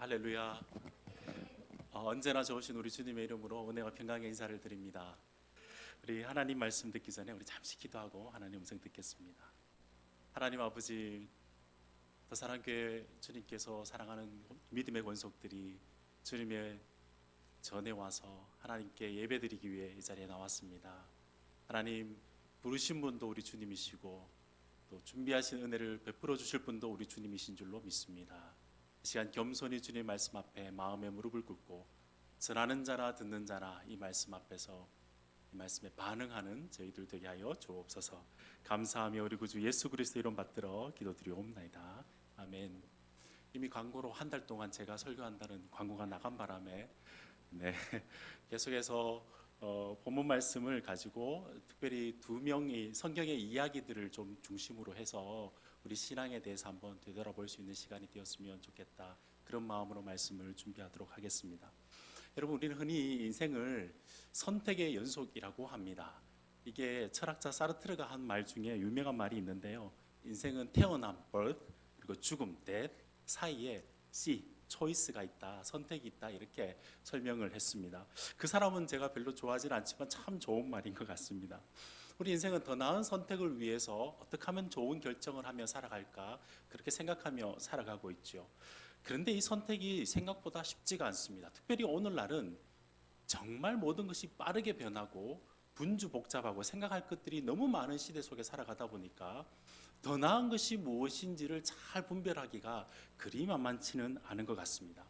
할렐루야. 언제나 좋으신 우리 주님의 이름으로 은혜와 평강의 인사를 드립니다. 우리 하나님 말씀 듣기 전에 우리 잠시 기도하고 하나님 음성 듣겠습니다. 하나님 아버지, 더 사랑교회 주님께서 사랑하는 믿음의 권속들이 주님의 전에 와서 하나님께 예배드리기 위해 이 자리에 나왔습니다. 하나님, 부르신 분도 우리 주님이시고 또 준비하신 은혜를 베풀어 주실 분도 우리 주님이신 줄로 믿습니다. 이 시간 겸손히 주님 말씀 앞에 마음의 무릎을 꿇고 전하는 자나 듣는 자나 이 말씀 앞에서 이 말씀에 반응하는 저희들 되게 하여 주옵소서. 감사하며 우리 구주 예수 그리스도 이름 받들어 기도드리옵나이다. 아멘. 이미 광고로 한 달 동안 제가 설교한다는 광고가 나간 바람에 계속해서 본문 말씀을 가지고 특별히 두 명이 성경의 이야기들을 좀 중심으로 해서 우리 신앙에 대해서 한번 되돌아볼 수 있는 시간이 되었으면 좋겠다, 그런 마음으로 말씀을 준비하도록 하겠습니다. 여러분, 우리는 흔히 인생을 선택의 연속이라고 합니다. 이게 철학자 사르트르가 한 말 중에 유명한 말이 있는데요, 인생은 태어남 birth 그리고 죽음 death 사이에 C 초이스가 있다, 선택이 있다, 이렇게 설명을 했습니다. 그 사람은 제가 별로 좋아하지는 않지만 참 좋은 말인 것 같습니다. 우리 인생은 더 나은 선택을 위해서 어떻게 하면 좋은 결정을 하며 살아갈까, 그렇게 생각하며 살아가고 있죠. 그런데 이 선택이 생각보다 쉽지가 않습니다. 특별히 오늘날은 정말 모든 것이 빠르게 변하고 분주복잡하고 생각할 것들이 너무 많은 시대 속에 살아가다 보니까 더 나은 것이 무엇인지를 잘 분별하기가 그리 만만치는 않은 것 같습니다.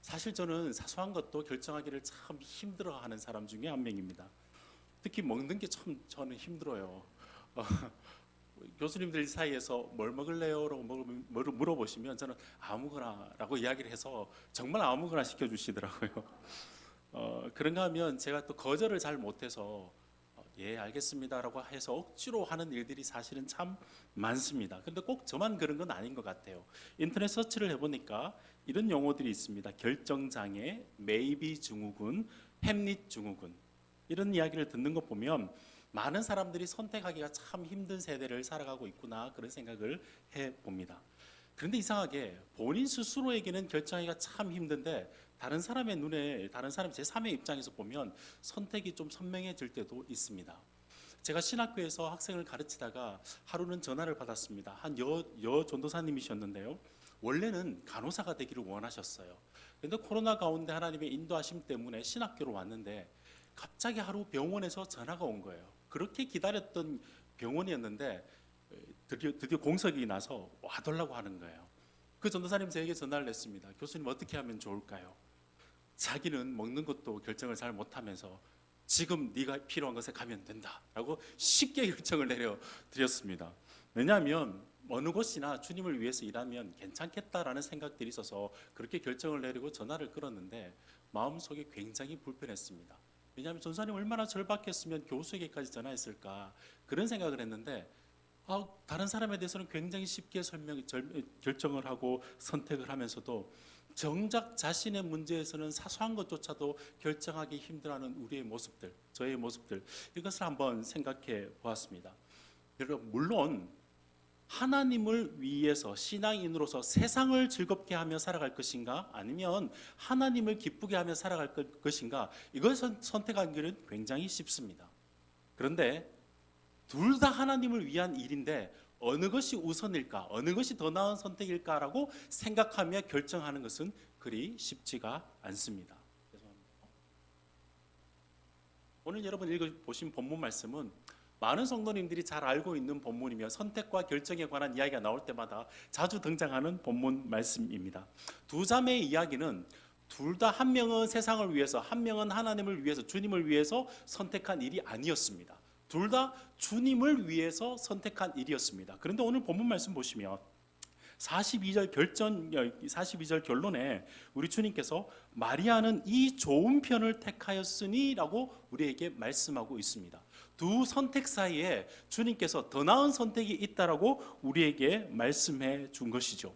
사실 저는 사소한 것도 결정하기를 참 힘들어하는 사람 중에 한 명입니다. 특히 먹는 게 참 저는 힘들어요. 교수님들 사이에서 뭘 먹을래요? 라고 물어보시면 저는 아무거나라고 이야기를 해서 정말 아무거나 시켜주시더라고요. 그런가 하면 제가 또 거절을 잘 못해서 예 알겠습니다라고 해서 억지로 하는 일들이 사실은 참 많습니다. 근데 꼭 저만 그런 건 아닌 것 같아요. 인터넷 서치를 해보니까 이런 용어들이 있습니다. 결정장애, maybe 증후군, 햄릿 증후군, 이런 이야기를 듣는 것 보면 많은 사람들이 선택하기가 참 힘든 세대를 살아가고 있구나, 그런 생각을 해봅니다. 그런데 이상하게 본인 스스로에게는 결정하기가 참 힘든데 다른 사람의 눈에, 다른 사람 제3의 입장에서 보면 선택이 좀 선명해질 때도 있습니다. 제가 신학교에서 학생을 가르치다가 하루는 전화를 받았습니다. 한 여 전도사님이셨는데요, 원래는 간호사가 되기를 원하셨어요. 그런데 코로나 가운데 하나님의 인도하심 때문에 신학교로 왔는데 갑자기 하루 병원에서 전화가 온 거예요. 그렇게 기다렸던 병원이었는데 드디어 공석이 나서 와달라고 하는 거예요. 그 전도사님 저에게 전화를 했습니다. 교수님, 어떻게 하면 좋을까요? 자기는 먹는 것도 결정을 잘 못하면서 지금 네가 필요한 것에 가면 된다라고 쉽게 결정을 내려드렸습니다. 왜냐하면 어느 곳이나 주님을 위해서 일하면 괜찮겠다라는 생각들이 있어서 그렇게 결정을 내리고 전화를 끌었는데 마음속에 굉장히 불편했습니다. 왜냐하면 전사님 얼마나 절박했으면 교수에게까지 전화했을까, 그런 생각을 했는데 다른 사람에 대해서는 굉장히 쉽게 결정을 하고 선택을 하면서도 정작 자신의 문제에서는 사소한 것조차도 결정하기 힘들어하는 우리의 모습들, 저의 모습들, 이것을 한번 생각해 보았습니다. 여러분, 물론 하나님을 위해서 신앙인으로서 세상을 즐겁게 하며 살아갈 것인가, 아니면 하나님을 기쁘게 하며 살아갈 것인가, 이것을 선택하기는 굉장히 쉽습니다. 그런데 둘 다 하나님을 위한 일인데 어느 것이 우선일까, 어느 것이 더 나은 선택일까라고 생각하며 결정하는 것은 그리 쉽지가 않습니다. 죄송합니다. 오늘 여러분 읽어보신 본문 말씀은 많은 성도님들이 잘 알고 있는 본문이며 선택과 결정에 관한 이야기가 나올 때마다 자주 등장하는 본문 말씀입니다. 두 자매의 이야기는 둘 다 한 명은 세상을 위해서, 한 명은 하나님을 위해서, 주님을 위해서 선택한 일이 아니었습니다. 둘 다 주님을 위해서 선택한 일이었습니다. 그런데 오늘 본문 말씀 보시면 42절 결론에 우리 주님께서 마리아는 이 좋은 편을 택하였으니 라고 우리에게 말씀하고 있습니다. 두 선택 사이에 주님께서 더 나은 선택이 있다라고 우리에게 말씀해 준 것이죠.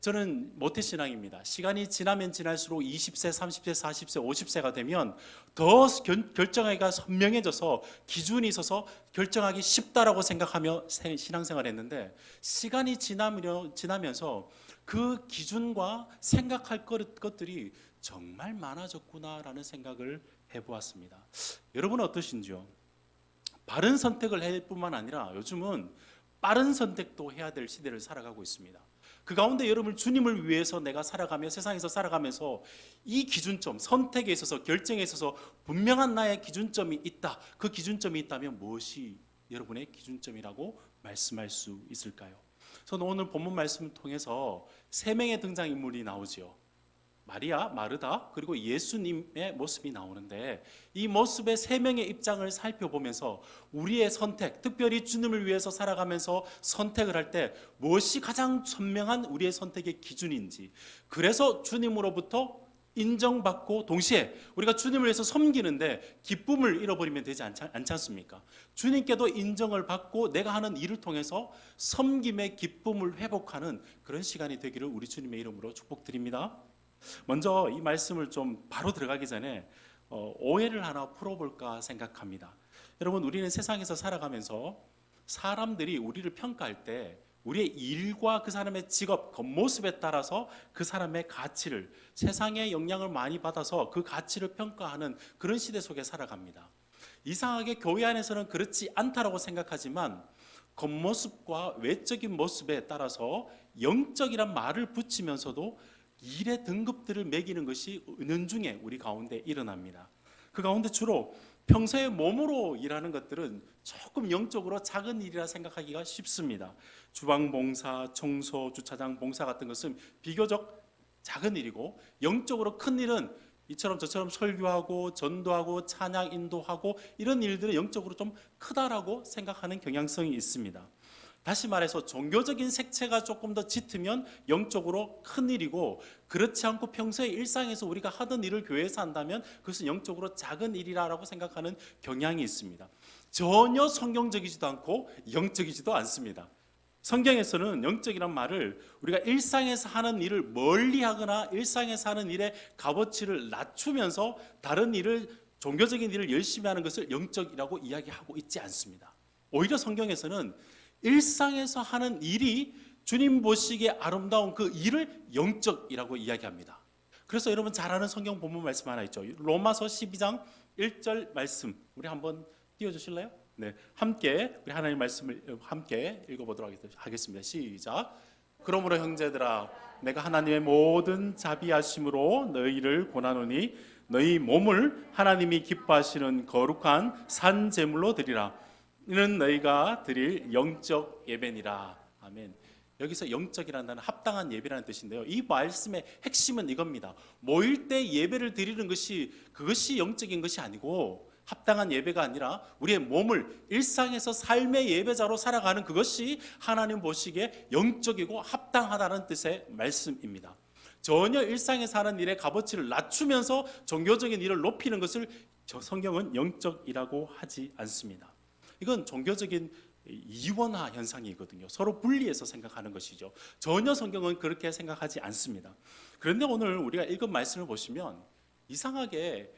저는 모태신앙입니다. 시간이 지나면 지날수록 20세, 30세, 40세, 50세가 되면 더 결정하기가 선명해져서 기준이 있어서 결정하기 쉽다라고 생각하며 신앙생활을 했는데 시간이 지나면서 그 기준과 생각할 것들이 정말 많아졌구나라는 생각을 해보았습니다. 여러분은 어떠신지요? 바른 선택을 할 뿐만 아니라 요즘은 빠른 선택도 해야 될 시대를 살아가고 있습니다. 그 가운데 여러분 주님을 위해서 내가 살아가며 세상에서 살아가면서 이 기준점, 선택에 있어서 결정에 있어서 분명한 나의 기준점이 있다. 그 기준점이 있다면 무엇이 여러분의 기준점이라고 말씀할 수 있을까요? 저는 오늘 본문 말씀을 통해서 세 명의 등장인물이 나오죠. 마리아, 마르다, 그리고 예수님의 모습이 나오는데 이 모습의 세 명의 입장을 살펴보면서 우리의 선택, 특별히 주님을 위해서 살아가면서 선택을 할 때 무엇이 가장 선명한 우리의 선택의 기준인지, 그래서 주님으로부터 인정받고 동시에 우리가 주님을 위해서 섬기는데 기쁨을 잃어버리면 되지 않지 않습니까? 주님께도 인정을 받고 내가 하는 일을 통해서 섬김의 기쁨을 회복하는 그런 시간이 되기를 우리 주님의 이름으로 축복드립니다. 먼저 이 말씀을 좀 바로 들어가기 전에 오해를 하나 풀어볼까 생각합니다. 여러분, 우리는 세상에서 살아가면서 사람들이 우리를 평가할 때 우리의 일과 그 사람의 직업, 겉모습에 따라서 그 사람의 가치를, 세상의 영향을 많이 받아서 그 가치를 평가하는 그런 시대 속에 살아갑니다. 이상하게 교회 안에서는 그렇지 않다라고 생각하지만 겉모습과 외적인 모습에 따라서 영적이란 말을 붙이면서도 일의 등급들을 매기는 것이 은연중에 우리 가운데 일어납니다. 그 가운데 주로 평소에 몸으로 일하는 것들은 조금 영적으로 작은 일이라 생각하기가 쉽습니다. 주방봉사, 청소, 주차장 봉사 같은 것은 비교적 작은 일이고, 영적으로 큰 일은 이처럼 저처럼 설교하고 전도하고 찬양 인도하고 이런 일들은 영적으로 좀 크다라고 생각하는 경향성이 있습니다. 다시 말해서 종교적인 색채가 조금 더 짙으면 영적으로 큰 일이고, 그렇지 않고 평소에 일상에서 우리가 하던 일을 교회에서 한다면 그것은 영적으로 작은 일이라고 생각하는 경향이 있습니다. 전혀 성경적이지도 않고 영적이지도 않습니다. 성경에서는 영적이란 말을 우리가 일상에서 하는 일을 멀리하거나 일상에서 하는 일의 값어치를 낮추면서 다른 일을, 종교적인 일을 열심히 하는 것을 영적이라고 이야기하고 있지 않습니다. 오히려 성경에서는 일상에서 하는 일이 주님 보시기에 아름다운 그 일을 영적이라고 이야기합니다. 그래서 여러분 잘 아는 성경 본문 말씀 하나 있죠. 로마서 12장 1절 말씀, 우리 한번 띄워주실래요? 네, 함께 우리 하나님 말씀을 함께 읽어보도록 하겠습니다. 시작. 그러므로 형제들아, 내가 하나님의 모든 자비하심으로 너희를 권하노니 너희 몸을 하나님이 기뻐하시는 거룩한 산 제물로 드리라. 이는 너희가 드릴 영적 예배니라. 아멘. 여기서 영적이라는 단어는 합당한 예배라는 뜻인데요, 이 말씀의 핵심은 이겁니다. 모일 때 예배를 드리는 것이, 그것이 영적인 것이 아니고, 합당한 예배가 아니라 우리의 몸을 일상에서 삶의 예배자로 살아가는 그것이 하나님 보시기에 영적이고 합당하다는 뜻의 말씀입니다. 전혀 일상에서 하는 일의 값어치를 낮추면서 종교적인 일을 높이는 것을 성경은 영적이라고 하지 않습니다. 이건 종교적인 이원화 현상이거든요. 서로 분리해서 생각하는 것이죠. 전혀 성경은 그렇게 생각하지 않습니다. 그런데 오늘 우리가 읽은 말씀을 보시면 이상하게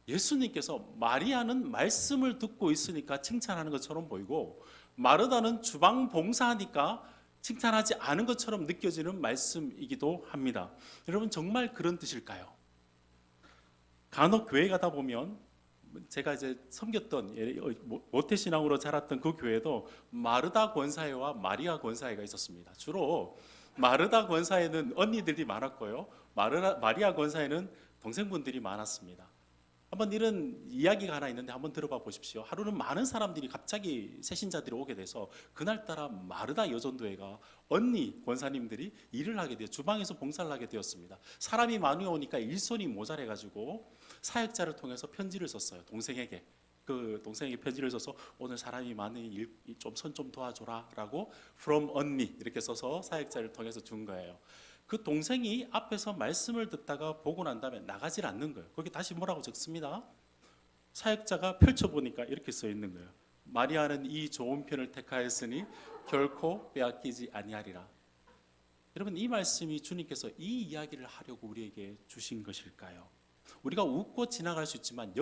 예수님께서 마리아는 말씀을 듣고 있으니까 칭찬하는 것처럼 보이고, 마르다는 주방 봉사하니까 칭찬하지 않은 것처럼 느껴지는 말씀이기도 합니다. 여러분, 정말 그런 뜻일까요? 간혹 교회 가다 보면, 제가 이제 섬겼던 모태신앙으로 자랐던 그 교회도 마르다 권사회와 마리아 권사회가 있었습니다. 주로 마르다 권사회는 언니들이 많았고요, 마리아 권사회는 동생분들이 많았습니다. 한번 이런 이야기가 하나 있는데 한번 들어봐 보십시오. 하루는 많은 사람들이 갑자기 새신자들이 오게 돼서 그날따라 마르다 여전도회가 언니 권사님들이 일을 하게 되어 주방에서 봉사를 하게 되었습니다. 사람이 많이 오니까 일손이 모자라가지고 사역자를 통해서 편지를 썼어요. 동생에게. 그 동생에게 편지를 써서 오늘 사람이 많으니 좀 손 좀 도와줘라 라고 from 언니 이렇게 써서 사역자를 통해서 준 거예요. 그 동생이 앞에서 말씀을 듣다가 보고 난 다음에 나가질 않는 거예요. 거기 다시 뭐라고 적습니다. 사역자가 펼쳐보니까 이렇게 써 있는 거예요. 마리아는 이 좋은 편을 택하였으니 결코 빼앗기지 아니하리라. 여러분, 이 말씀이 주님께서 이 이야기를 하려고 우리에게 주신 것일까요? 우리가 웃고 지나갈 수 있지만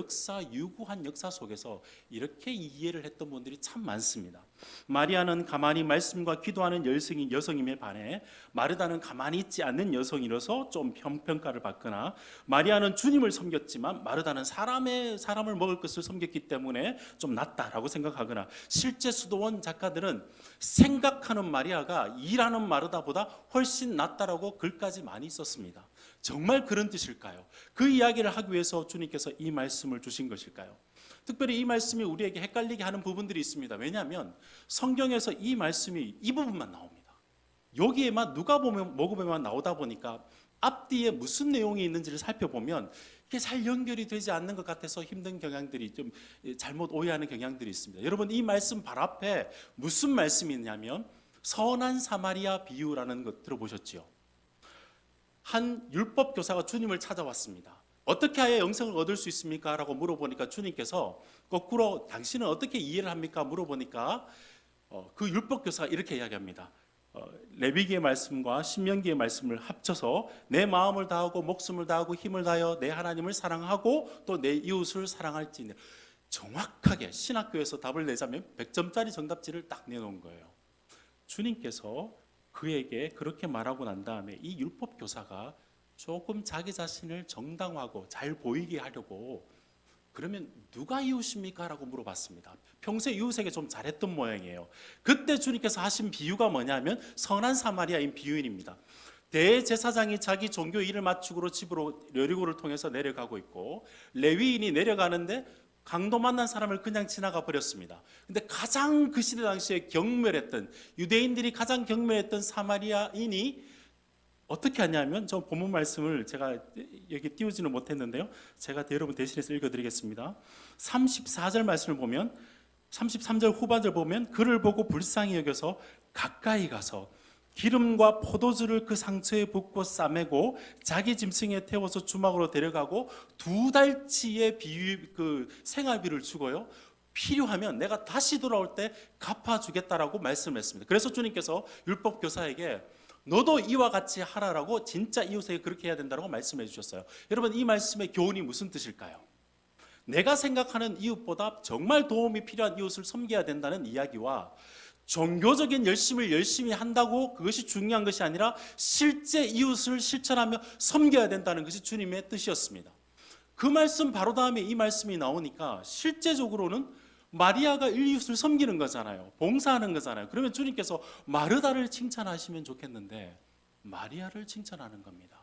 유구한 역사 속에서 이렇게 이해를 했던 분들이 참 많습니다. 마리아는 가만히 말씀과 기도하는 여성임에 반해 마르다는 가만히 있지 않는 여성이라서 좀 평가를 받거나, 마리아는 주님을 섬겼지만 마르다는 사람을 먹을 것을 섬겼기 때문에 좀 낫다라고 생각하거나, 실제 수도원 작가들은 생각하는 마리아가 일하는 마르다보다 훨씬 낫다라고 글까지 많이 썼습니다. 정말 그런 뜻일까요? 그 이야기를 하기 위해서 주님께서 이 말씀을 주신 것일까요? 특별히 이 말씀이 우리에게 헷갈리게 하는 부분들이 있습니다. 왜냐하면 성경에서 이 말씀이 이 부분만 나옵니다. 여기에만 누가복음에만 나오다 보니까 앞뒤에 무슨 내용이 있는지를 살펴보면 이게 잘 연결이 되지 않는 것 같아서 힘든 경향들이, 좀 잘못 오해하는 경향들이 있습니다. 여러분, 이 말씀 발 앞에 무슨 말씀이 있냐면 선한 사마리아 비유라는 것 들어보셨지요? 한 율법 교사가 주님을 찾아왔습니다. 어떻게 하여 영생을 얻을 수 있습니까? 라고 물어보니까 주님께서 거꾸로 당신은 어떻게 이해를 합니까? 물어보니까 그 율법 교사가 이렇게 이야기합니다. 레위기의 말씀과 신명기의 말씀을 합쳐서 내 마음을 다하고 목숨을 다하고 힘을 다하여 내 하나님을 사랑하고 또 내 이웃을 사랑할지니. 정확하게 신학교에서 답을 내자면 100점짜리 정답지를 딱 내놓은 거예요. 주님께서 그에게 그렇게 말하고 난 다음에 이 율법 교사가 조금 자기 자신을 정당화하고 잘 보이게 하려고, 그러면 누가 이웃입니까? 라고 물어봤습니다. 평소에 이웃에게 좀 잘했던 모양이에요. 그때 주님께서 하신 비유가 뭐냐면 선한 사마리아인 비유인입니다. 대제사장이 자기 종교 일을 마치고 집으로 여리고를 통해서 내려가고 있고, 레위인이 내려가는데 강도 만난 사람을 그냥 지나가 버렸습니다. 근데 가장 그 시대 당시에 경멸했던, 유대인들이 가장 경멸했던 사마리아인이 어떻게 하냐면, 저 본문 말씀을 제가 여기 띄우지는 못했는데요, 제가 여러분 대신해서 읽어드리겠습니다. 34절 말씀을 보면, 33절 후반절 보면, 그를 보고 불쌍히 여겨서 가까이 가서 기름과 포도주를 그 상처에 붓고 싸매고 자기 짐승에 태워서 주막으로 데려가고 2달치의 그 생활비를 주고요, 필요하면 내가 다시 돌아올 때 갚아주겠다라고 말씀했습니다. 그래서 주님께서 율법 교사에게 너도 이와 같이 하라라고, 진짜 이웃에게 그렇게 해야 된다고 말씀해 주셨어요. 여러분, 이 말씀의 교훈이 무슨 뜻일까요? 내가 생각하는 이웃보다 정말 도움이 필요한 이웃을 섬겨야 된다는 이야기와, 종교적인 열심히 한다고 그것이 중요한 것이 아니라 실제 이웃을 실천하며 섬겨야 된다는 것이 주님의 뜻이었습니다. 그 말씀 바로 다음에 이 말씀이 나오니까 실제적으로는 마리아가 이웃을 섬기는 거잖아요. 봉사하는 거잖아요. 그러면 주님께서 마르다를 칭찬하시면 좋겠는데 마리아를 칭찬하는 겁니다.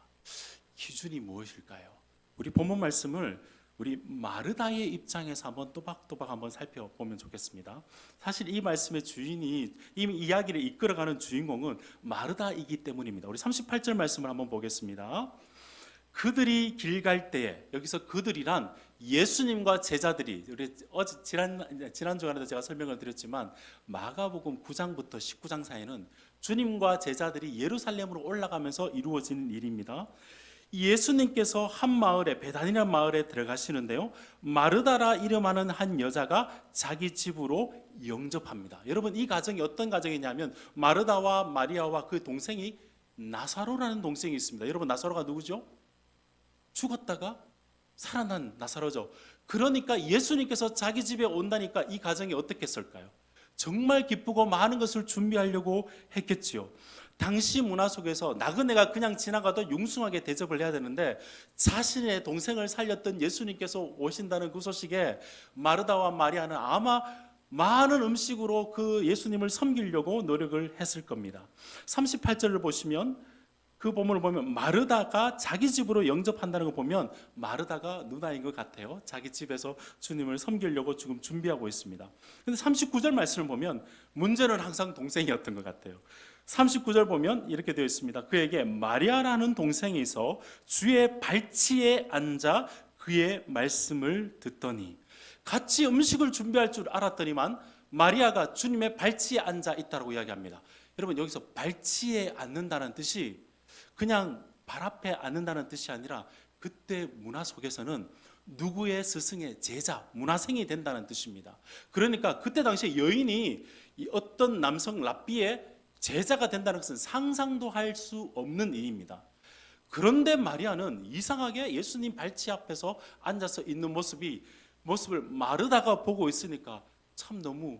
기준이 무엇일까요? 우리 본문 말씀을 우리 마르다의 입장에서 한번 또박또박 한번 살펴보면 좋겠습니다. 사실 이 말씀의 주인이, 이 이야기를 이끌어가는 주인공은 마르다이기 때문입니다. 우리 38절 말씀을 한번 보겠습니다. 그들이 길 갈 때에, 여기서 그들이란 예수님과 제자들이, 우리 지난 주간에도 제가 설명을 드렸지만 마가복음 9장부터 19장 사이는 주님과 제자들이 예루살렘으로 올라가면서 이루어지는 일입니다. 예수님께서 한 마을에, 베단이라는 마을에 들어가시는데요, 마르다라 이름하는 한 여자가 자기 집으로 영접합니다. 여러분, 이 가정이 어떤 가정이냐면 마르다와 마리아와 그 동생이 나사로라는 동생이 있습니다. 여러분, 나사로가 누구죠? 죽었다가 살아난 나사로죠. 그러니까 예수님께서 자기 집에 온다니까 이 가정이 어떻겠을까요? 정말 기쁘고 많은 것을 준비하려고 했겠지요. 당시 문화 속에서 나그네가 그냥 지나가도 융숭하게 대접을 해야 되는데, 자신의 동생을 살렸던 예수님께서 오신다는 그 소식에 마르다와 마리아는 아마 많은 음식으로 그 예수님을 섬기려고 노력을 했을 겁니다. 38절을 보시면, 그 본문을 보면 마르다가 자기 집으로 영접한다는 거 보면 마르다가 누나인 것 같아요. 자기 집에서 주님을 섬기려고 지금 준비하고 있습니다. 근데 39절 말씀을 보면 문제는 항상 동생이었던 것 같아요. 39절 보면 이렇게 되어 있습니다. 그에게 마리아라는 동생이 있어 주의 발치에 앉아 그의 말씀을 듣더니, 같이 음식을 준비할 줄 알았더니만 마리아가 주님의 발치에 앉아 있다고 이야기합니다. 여러분, 여기서 발치에 앉는다는 뜻이 그냥 발 앞에 앉는다는 뜻이 아니라 그때 문화 속에서는 누구의 스승의 제자, 문화생이 된다는 뜻입니다. 그러니까 그때 당시에 여인이 어떤 남성 랍비의 제자가 된다는 것은 상상도 할 수 없는 일입니다. 그런데 마리아는 이상하게 예수님 발치 앞에서 앉아서 있는 모습을 마르다가 보고 있으니까 참 너무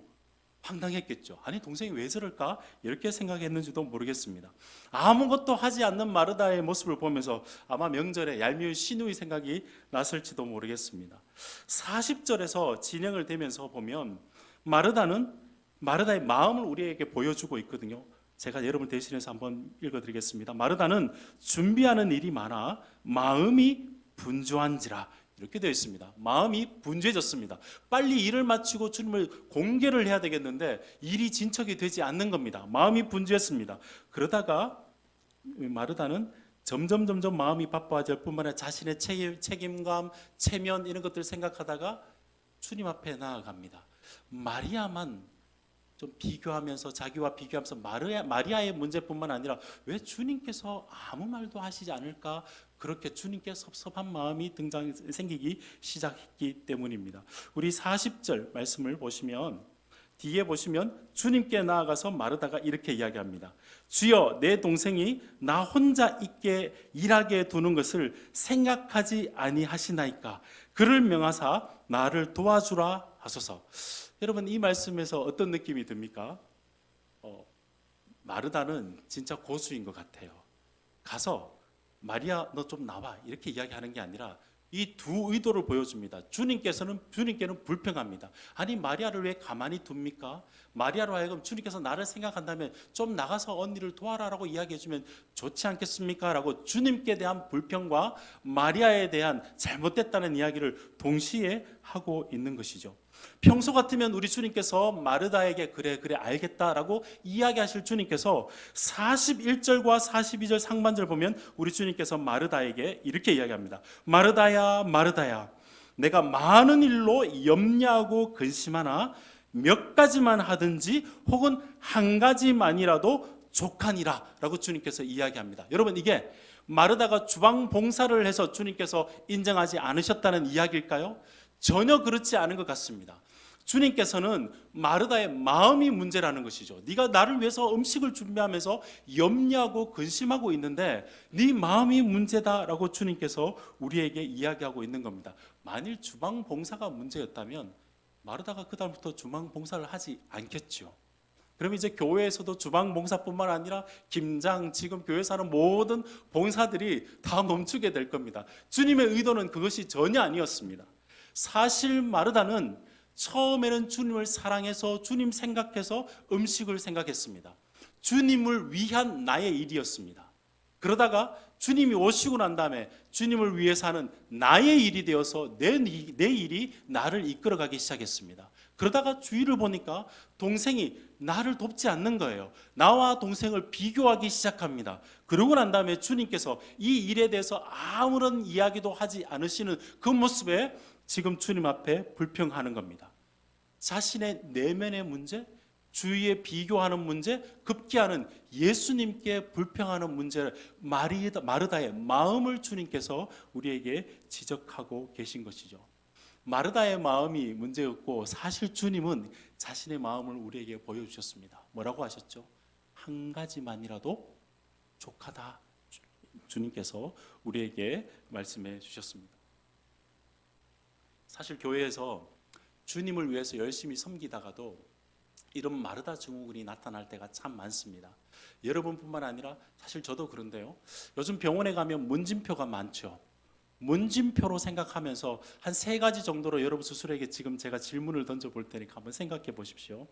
황당했겠죠. 아니 동생이 왜 저럴까? 이렇게 생각했는지도 모르겠습니다. 아무것도 하지 않는 마르다의 모습을 보면서 아마 명절에 얄미운 시누이 생각이 났을지도 모르겠습니다. 40절에서 진행을 되면서 보면 마르다의 마음을 우리에게 보여주고 있거든요. 제가 여러분 대신해서 한번 읽어드리겠습니다. 마르다는 준비하는 일이 많아 마음이 분주한지라, 이렇게 되어 있습니다. 마음이 분주해졌습니다. 빨리 일을 마치고 주님을 공개를 해야 되겠는데 일이 진척이 되지 않는 겁니다. 마음이 분주했습니다. 그러다가 마르다는 점점 마음이 바빠질 뿐만 아니라 자신의 책임감, 체면 이런 것들을 생각하다가 주님 앞에 나아갑니다. 마리아만 좀 비교하면서 자기와 비교하면서 마리아의 문제뿐만 아니라 왜 주님께서 아무 말도 하시지 않을까, 그렇게 주님께 섭섭한 마음이 생기기 시작했기 때문입니다. 우리 40절 말씀을 보시면 뒤에 보시면 주님께 나아가서 마르다가 이렇게 이야기합니다. 주여, 내 동생이 나 혼자 있게 일하게 두는 것을 생각하지 아니하시나이까. 그를 명하사 나를 도와주라 하소서. 여러분 이 말씀에서 어떤 느낌이 듭니까? 마르다는 진짜 고수인 것 같아요. 가서 마리아 너 좀 나와 이렇게 이야기하는 게 아니라 이 두 의도를 보여줍니다. 주님께는 불평합니다. 아니 마리아를 왜 가만히 둡니까? 마리아로 하여금 주님께서 나를 생각한다면 좀 나가서 언니를 도와라라고 이야기해주면 좋지 않겠습니까? 라고 주님께 대한 불평과 마리아에 대한 잘못됐다는 이야기를 동시에 하고 있는 것이죠. 평소 같으면 우리 주님께서 마르다에게 그래 알겠다라고 이야기하실 주님께서 41절과 42절 상반절 보면 우리 주님께서 마르다에게 이렇게 이야기합니다. 마르다야 마르다야, 내가 많은 일로 염려하고 근심하나 몇 가지만 하든지 혹은 한 가지만이라도 족하니라 라고 주님께서 이야기합니다. 여러분 이게 마르다가 주방 봉사를 해서 주님께서 인정하지 않으셨다는 이야기일까요? 전혀 그렇지 않은 것 같습니다. 주님께서는 마르다의 마음이 문제라는 것이죠. 네가 나를 위해서 음식을 준비하면서 염려하고 근심하고 있는데 네 마음이 문제다라고 주님께서 우리에게 이야기하고 있는 겁니다. 만일 주방 봉사가 문제였다면 마르다가 그다음부터 주방 봉사를 하지 않겠죠. 그럼 이제 교회에서도 주방 봉사뿐만 아니라 김장, 지금 교회에서 하는 모든 봉사들이 다 멈추게 될 겁니다. 주님의 의도는 그것이 전혀 아니었습니다. 사실 마르다는 처음에는 주님을 사랑해서 주님 생각해서 음식을 생각했습니다. 주님을 위한 나의 일이었습니다. 그러다가 주님이 오시고 난 다음에 주님을 위해서 하는 나의 일이 되어서 내 일이 나를 이끌어가기 시작했습니다. 그러다가 주위를 보니까 동생이 나를 돕지 않는 거예요. 나와 동생을 비교하기 시작합니다. 그러고 난 다음에 주님께서 이 일에 대해서 아무런 이야기도 하지 않으시는 그 모습에 지금 주님 앞에 불평하는 겁니다. 자신의 내면의 문제, 주위에 비교하는 문제, 급기야는 예수님께 불평하는 문제, 마르다의 마음을 주님께서 우리에게 지적하고 계신 것이죠. 마르다의 마음이 문제였고 사실 주님은 자신의 마음을 우리에게 보여주셨습니다. 뭐라고 하셨죠? 한 가지만이라도 족하다. 주님께서 우리에게 말씀해 주셨습니다. 사실 교회에서 주님을 위해서 열심히 섬기다가도 이런 마르다 증후군이 나타날 때가 참 많습니다. 여러분뿐만 아니라 사실 저도 그런데요. 요즘 병원에 가면 문진표가 많죠. 문진표로 생각하면서 한 3가지 정도로 여러분 스스로에게 지금 제가 질문을 던져볼 테니까 한번 생각해 보십시오.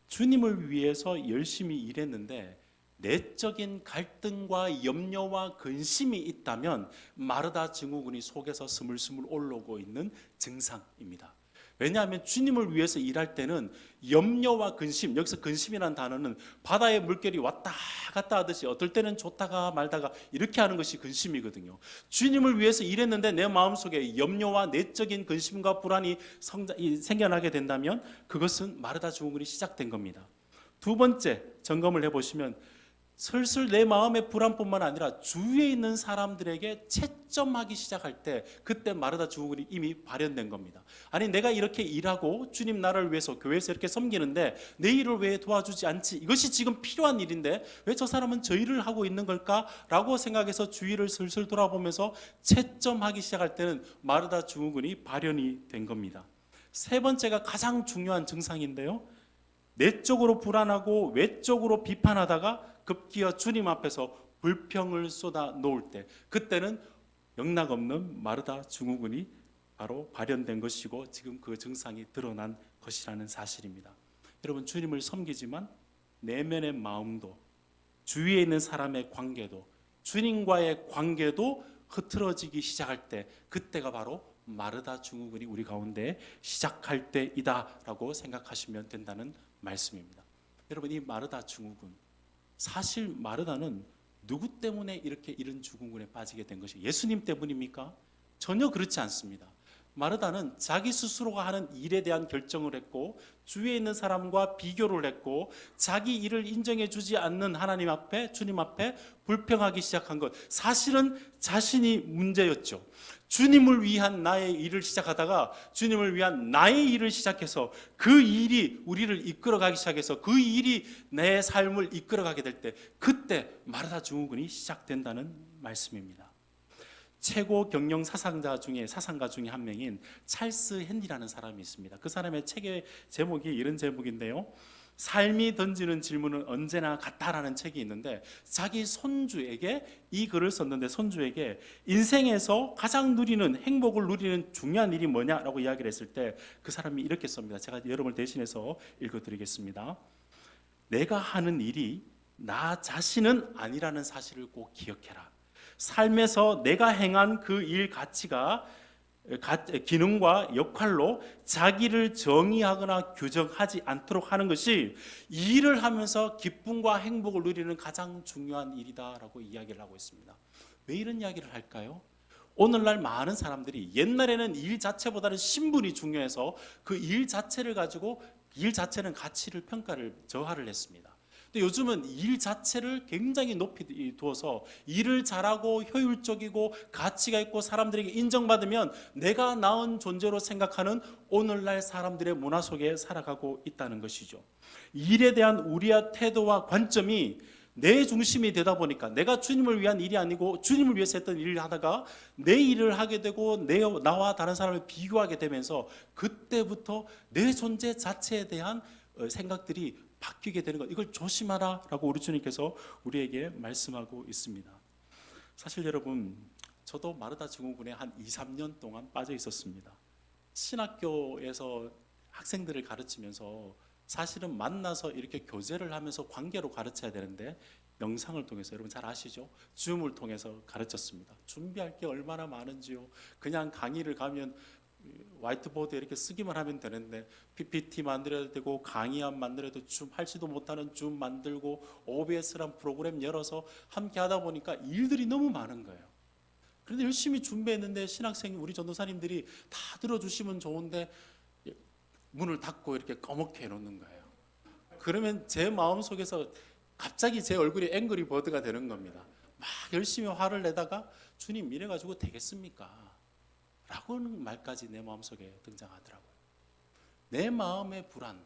주님을 위해서 열심히 일했는데 내적인 갈등과 염려와 근심이 있다면 마르다 증후군이 속에서 스물스물 올라오고 있는 증상입니다. 왜냐하면 주님을 위해서 일할 때는 염려와 근심, 여기서 근심이라는 단어는 바다의 물결이 왔다 갔다 하듯이 어떨 때는 좋다가 말다가 이렇게 하는 것이 근심이거든요. 주님을 위해서 일했는데 내 마음속에 염려와 내적인 근심과 불안이 생겨나게 된다면 그것은 마르다 증후군이 시작된 겁니다. 두 번째 점검을 해보시면 슬슬 내 마음의 불안뿐만 아니라 주위에 있는 사람들에게 채점하기 시작할 때 그때 마르다 증후군이 이미 발현된 겁니다. 아니 내가 이렇게 일하고 주님 나라를 위해서 교회에서 이렇게 섬기는데 내 일을 왜 도와주지 않지? 이것이 지금 필요한 일인데 왜 저 사람은 저 일을 하고 있는 걸까라고 생각해서 주위를 슬슬 돌아보면서 채점하기 시작할 때는 마르다 증후군이 발현이 된 겁니다. 세 번째가 가장 중요한 증상인데요. 내적으로 불안하고 외적으로 비판하다가 급기야 주님 앞에서 불평을 쏟아 놓을 때 그때는 영락없는 마르다 증후군이 바로 발현된 것이고 지금 그 증상이 드러난 것이라는 사실입니다. 여러분 주님을 섬기지만 내면의 마음도 주위에 있는 사람의 관계도 주님과의 관계도 흐트러지기 시작할 때 그때가 바로 마르다 증후군이 우리 가운데 시작할 때이다라고 생각하시면 된다는 말씀입니다. 여러분 이 마르다 증후군 사실 마르다는 누구 때문에 이렇게 이런 증후군에 빠지게 된 것이 예수님 때문입니까? 전혀 그렇지 않습니다. 마르다는 자기 스스로가 하는 일에 대한 결정을 했고 주위에 있는 사람과 비교를 했고 자기 일을 인정해 주지 않는 하나님 앞에 주님 앞에 불평하기 시작한 것 사실은 자신이 문제였죠. 주님을 위한 나의 일을 시작하다가 주님을 위한 나의 일을 시작해서 그 일이 우리를 이끌어가기 시작해서 그 일이 내 삶을 이끌어가게 될 때 그때 마르다 증후군이 시작된다는 말씀입니다. 최고 경영 사상가 중에 한 명인 찰스 헨리라는 사람이 있습니다. 그 사람의 책의 제목이 이런 제목인데요. 삶이 던지는 질문은 언제나 같다라는 책이 있는데 자기 손주에게 이 글을 썼는데 손주에게 인생에서 가장 누리는 행복을 누리는 중요한 일이 뭐냐라고 이야기를 했을 때 그 사람이 이렇게 씁니다. 제가 여러분을 대신해서 읽어드리겠습니다. 내가 하는 일이 나 자신은 아니라는 사실을 꼭 기억해라. 삶에서 내가 행한 그 일 가치가 기능과 역할로 자기를 정의하거나 규정하지 않도록 하는 것이 일을 하면서 기쁨과 행복을 누리는 가장 중요한 일이다라고 이야기를 하고 있습니다. 왜 이런 이야기를 할까요? 오늘날 많은 사람들이 옛날에는 일 자체보다는 신분이 중요해서 그 일 자체를 가지고 일 자체는 가치를 평가를 저하를 했습니다. 근데 요즘은 일 자체를 굉장히 높이 두어서 일을 잘하고 효율적이고 가치가 있고 사람들에게 인정받으면 내가 나은 존재로 생각하는 오늘날 사람들의 문화 속에 살아가고 있다는 것이죠. 일에 대한 우리의 태도와 관점이 내 중심이 되다 보니까 내가 주님을 위한 일이 아니고 주님을 위해서 했던 일을 하다가 내 일을 하게 되고 나와 다른 사람을 비교하게 되면서 그때부터 내 존재 자체에 대한 생각들이 바뀌게 되는 것, 이걸 조심하라라고 우리 주님께서 우리에게 말씀하고 있습니다. 사실 여러분 저도 마르다 증후군에 한 2-3년 동안 빠져 있었습니다. 신학교에서 학생들을 가르치면서 사실은 만나서 이렇게 교제를 하면서 관계로 가르쳐야 되는데 영상을 통해서 여러분 잘 아시죠? 줌을 통해서 가르쳤습니다. 준비할 게 얼마나 많은지요. 그냥 강의를 가면 화이트보드에 이렇게 쓰기만 하면 되는데 PPT 만들어야 되고 강의안 만들어도 줌 할지도 못하는 줌 만들고 OBS란 프로그램 열어서 함께 하다 보니까 일들이 너무 많은 거예요. 그런데 열심히 준비했는데 신학생 우리 전도사님들이 다 들어주시면 좋은데 문을 닫고 이렇게 꺼멓게 해놓는 거예요. 그러면 제 마음속에서 갑자기 제 얼굴이 앵그리 버드가 되는 겁니다. 막 열심히 화를 내다가 주님 이래가지고 되겠습니까? 라고는 말까지 내 마음속에 등장하더라고요. 내 마음의 불안,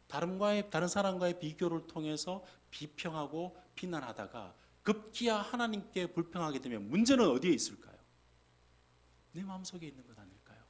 다른 사람과의 비교를 통해서 비평하고 비난하다가 급기야 하나님께 불평하게 되면 문제는 어디에 있을까요? 내 마음속에 있는 것 아닐까요?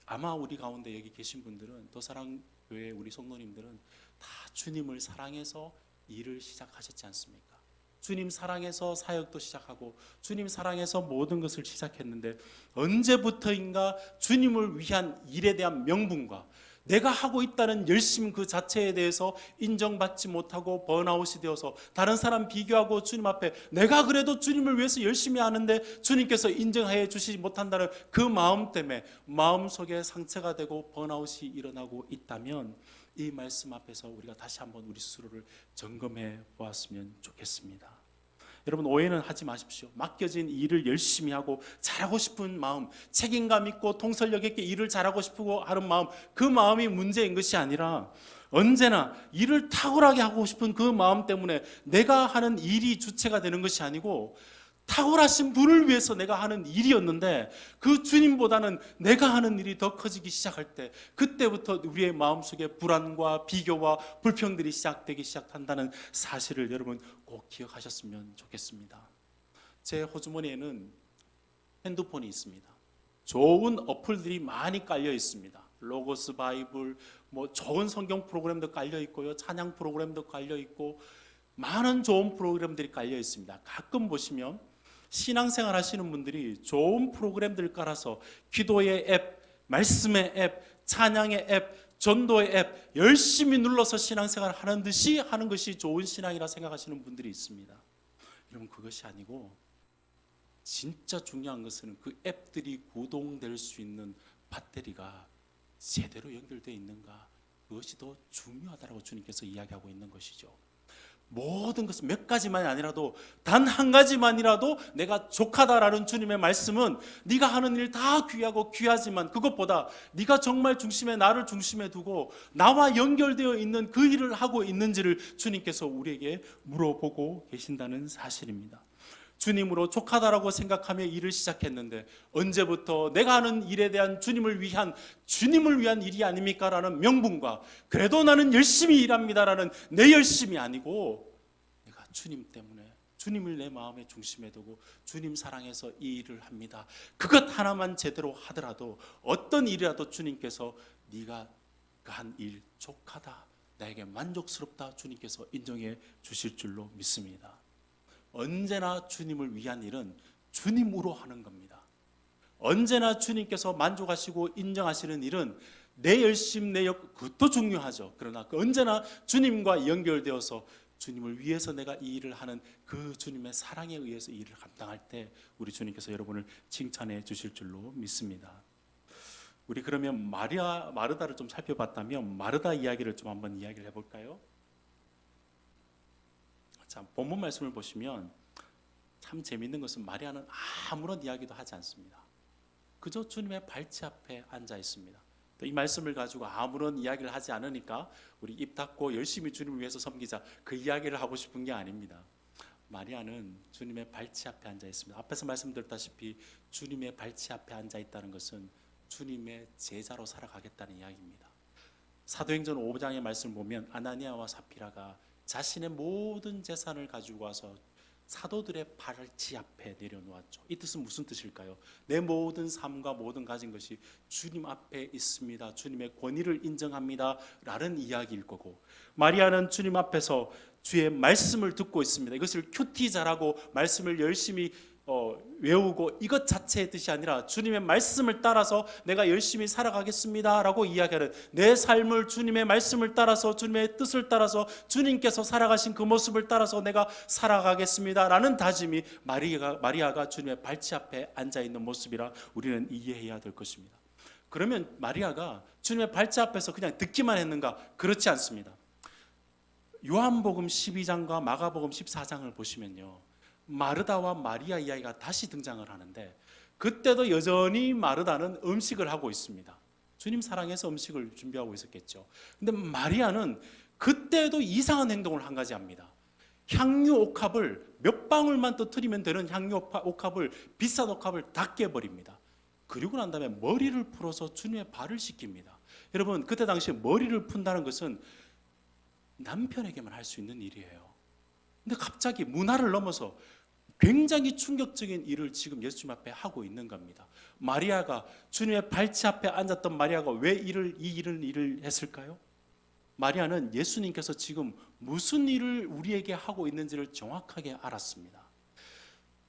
아마 우리 가운데 여기 계신 분들은 도사랑교회 우리 성도님들은 다 주님을 사랑해서 일을 시작하셨지 않습니까? 주님 사랑해서 사역도 시작하고 주님 사랑해서 모든 것을 시작했는데 언제부터인가 주님을 위한 일에 대한 명분과 내가 하고 있다는 열심 그 자체에 대해서 인정받지 못하고 번아웃이 되어서 다른 사람 비교하고 주님 앞에 내가 그래도 주님을 위해서 열심히 하는데 주님께서 인정해 주시지 못한다는 그 마음 때문에 마음속에 상처가 되고 번아웃이 일어나고 있다면 이 말씀 앞에서 우리가 다시 한번 우리 스스로를 점검해 보았으면 좋겠습니다. 여러분 오해는 하지 마십시오. 맡겨진 일을 열심히 하고 잘하고 싶은 마음, 책임감 있고 통솔력 있게 일을 잘하고 싶고 하는 마음, 그 마음이 문제인 것이 아니라 언제나 일을 탁월하게 하고 싶은 그 마음 때문에 내가 하는 일이 주체가 되는 것이 아니고 탁월하신 분을 위해서 내가 하는 일이었는데 그 주님보다는 내가 하는 일이 더 커지기 시작할 때 그때부터 우리의 마음속에 불안과 비교와 불평들이 시작되기 시작한다는 사실을 여러분 꼭 기억하셨으면 좋겠습니다. 제 호주머니에는 핸드폰이 있습니다. 좋은 어플들이 많이 깔려 있습니다. 로고스 바이블, 좋은 성경 프로그램도 깔려 있고요, 찬양 프로그램도 깔려 있고 많은 좋은 프로그램들이 깔려 있습니다. 가끔 보시면 신앙생활 하시는 분들이 좋은 프로그램들을 깔아서 기도의 앱, 말씀의 앱, 찬양의 앱, 전도의 앱 열심히 눌러서 신앙생활 하는 듯이 하는 것이 좋은 신앙이라 생각하시는 분들이 있습니다. 여러분, 그것이 아니고 진짜 중요한 것은 그 앱들이 구동될 수 있는 배터리가 제대로 연결되어 있는가, 그것이 더 중요하다고 주님께서 이야기하고 있는 것이죠. 모든 것은 몇 가지만이 아니라도 단 한 가지만이라도 내가 족하다라는 주님의 말씀은 네가 하는 일 다 귀하고 귀하지만 그것보다 네가 정말 중심에 나를 중심에 두고 나와 연결되어 있는 그 일을 하고 있는지를 주님께서 우리에게 물어보고 계신다는 사실입니다. 주님으로 족하다라고 생각하며 일을 시작했는데 언제부터 내가 하는 일에 대한 주님을 위한 일이 아닙니까? 라는 명분과 그래도 나는 열심히 일합니다라는 내 열심이 아니고 내가 주님 때문에 주님을 내 마음의 중심에 두고 주님 사랑해서 이 일을 합니다. 그것 하나만 제대로 하더라도 어떤 일이라도 주님께서 네가 한 일 족하다, 나에게 만족스럽다 주님께서 인정해 주실 줄로 믿습니다. 언제나 주님을 위한 일은 주님으로 하는 겁니다. 언제나 주님께서 만족하시고 인정하시는 일은 내 열심, 그것도 중요하죠. 그러나 언제나 주님과 연결되어서 주님을 위해서 내가 이 일을 하는 그 주님의 사랑에 의해서 이 일을 감당할 때 우리 주님께서 여러분을 칭찬해 주실 줄로 믿습니다. 우리 그러면 마르다를 좀 살펴봤다면 마르다 이야기를 좀 한번 이야기를 해볼까요? 자, 본문 말씀을 보시면 참 재미있는 것은 마리아는 아무런 이야기도 하지 않습니다. 그저 주님의 발치 앞에 앉아 있습니다. 또 이 말씀을 가지고 아무런 이야기를 하지 않으니까 우리 입 닫고 열심히 주님을 위해서 섬기자, 그 이야기를 하고 싶은 게 아닙니다. 마리아는 주님의 발치 앞에 앉아 있습니다. 앞에서 말씀드렸다시피 주님의 발치 앞에 앉아 있다는 것은 주님의 제자로 살아가겠다는 이야기입니다. 사도행전 5장의 말씀을 보면 아나니아와 사피라가 자신의 모든 재산을 가지고 와서 사도들의 발치 앞에 내려놓았죠. 이 뜻은 무슨 뜻일까요? 내 모든 삶과 모든 가진 것이 주님 앞에 있습니다, 주님의 권위를 인정합니다 라는 이야기일 거고, 마리아는 주님 앞에서 주의 말씀을 듣고 있습니다. 이것을 큐티자라고 말씀을 열심히 외우고 이것 자체의 뜻이 아니라 주님의 말씀을 따라서 내가 열심히 살아가겠습니다 라고 이야기하는, 내 삶을 주님의 말씀을 따라서 주님의 뜻을 따라서 주님께서 살아가신 그 모습을 따라서 내가 살아가겠습니다 라는 다짐이 마리아가 주님의 발치 앞에 앉아있는 모습이라 우리는 이해해야 될 것입니다. 그러면 마리아가 주님의 발치 앞에서 그냥 듣기만 했는가? 그렇지 않습니다. 요한복음 12장과 마가복음 14장을 보시면요, 마르다와 마리아 이야기가 다시 등장을 하는데 그때도 여전히 마르다는 음식을 하고 있습니다. 주님 사랑해서 음식을 준비하고 있었겠죠. 근데 마리아는 그때도 이상한 행동을 한 가지 합니다. 향유 옥합을 몇 방울만 터뜨리면 되는 향유 옥합을, 비싼 옥합을 다 깨버립니다. 그리고 난 다음에 머리를 풀어서 주님의 발을 씻깁니다. 여러분, 그때 당시에 머리를 푼다는 것은 남편에게만 할 수 있는 일이에요. 근데 갑자기 문화를 넘어서 굉장히 충격적인 일을 지금 예수님 앞에 하고 있는 겁니다. 마리아가, 주님의 발치 앞에 앉았던 마리아가 왜 이 일을 했을까요? 마리아는 예수님께서 지금 무슨 일을 우리에게 하고 있는지를 정확하게 알았습니다.